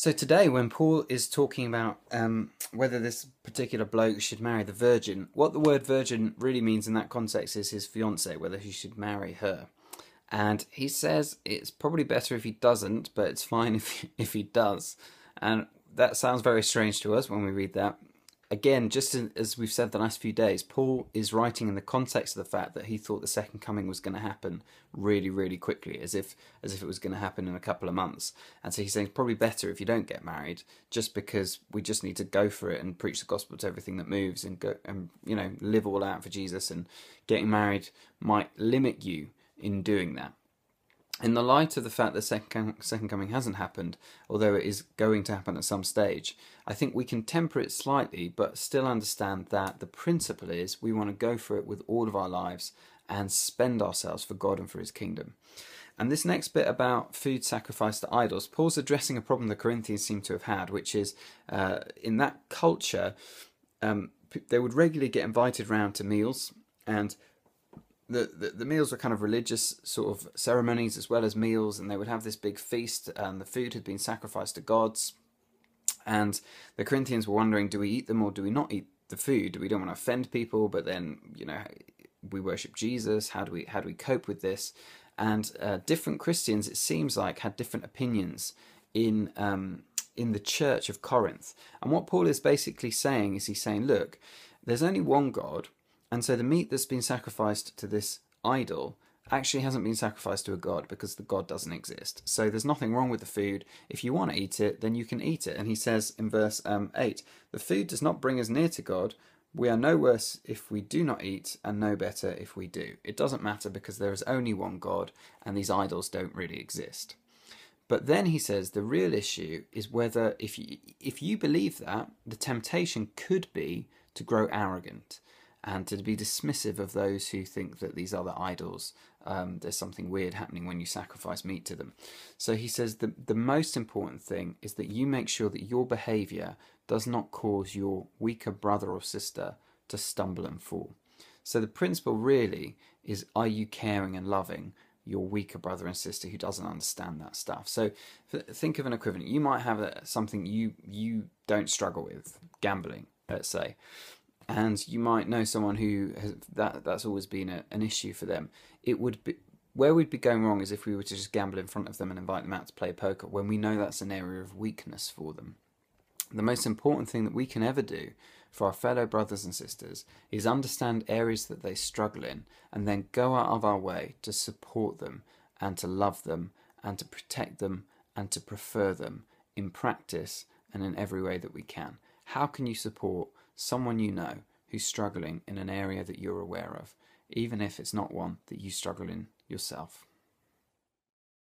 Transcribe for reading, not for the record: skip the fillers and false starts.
So today, when Paul is talking about whether this particular bloke should marry the virgin, what the word virgin really means in that context is his fiancée, whether he should marry her. And he says it's probably better if he doesn't, but it's fine if he does. And that sounds very strange to us when we read that. Again, just as we've said the last few days, Paul is writing in the context of the fact that he thought the second coming was going to happen really, really quickly, as if it was going to happen in a couple of months. And so he's saying it's probably better if you don't get married, just because we just need to go for it and preach the gospel to everything that moves and go and live all out for Jesus. And getting married might limit you in doing that. In the light of the fact that second coming hasn't happened, although it is going to happen at some stage, I think we can temper it slightly, but still understand that the principle is we want to go for it with all of our lives and spend ourselves for God and for his kingdom. And this next bit about food sacrificed to idols, Paul's addressing a problem the Corinthians seem to have had, which is in that culture, they would regularly get invited round to meals, and the meals were kind of religious sort of ceremonies as well as meals, and they would have this big feast, and the food had been sacrificed to gods. And the Corinthians were wondering, do we eat them or do we not eat the food? We don't want to offend people, but then we worship Jesus. How do we cope with this? And different Christians, it seems like, had different opinions in the church of Corinth. And what Paul is basically saying is, he's saying, look, there's only one God. And so the meat that's been sacrificed to this idol actually hasn't been sacrificed to a god, because the god doesn't exist. So there's nothing wrong with the food. If you want to eat it, then you can eat it. And he says in verse 8, the food does not bring us near to God. We are no worse if we do not eat, and no better if we do. It doesn't matter, because there is only one God, and these idols don't really exist. But then he says the real issue is whether, if you believe that, the temptation could be to grow arrogant and to be dismissive of those who think that these other idols, there's something weird happening when you sacrifice meat to them. So he says the most important thing is that you make sure that your behaviour does not cause your weaker brother or sister to stumble and fall. So the principle really is, are you caring and loving your weaker brother and sister who doesn't understand that stuff? So think of an equivalent. You might have something you don't struggle with, gambling, let's say. And you might know someone who has that's always been an issue for them. It would be, where we'd be going wrong is if we were to just gamble in front of them and invite them out to play poker, when we know that's an area of weakness for them. The most important thing that we can ever do for our fellow brothers and sisters is understand areas that they struggle in, and then go out of our way to support them and to love them and to protect them and to prefer them in practice and in every way that we can. How can you support someone you know who's struggling in an area that you're aware of, even if it's not one that you struggle in yourself?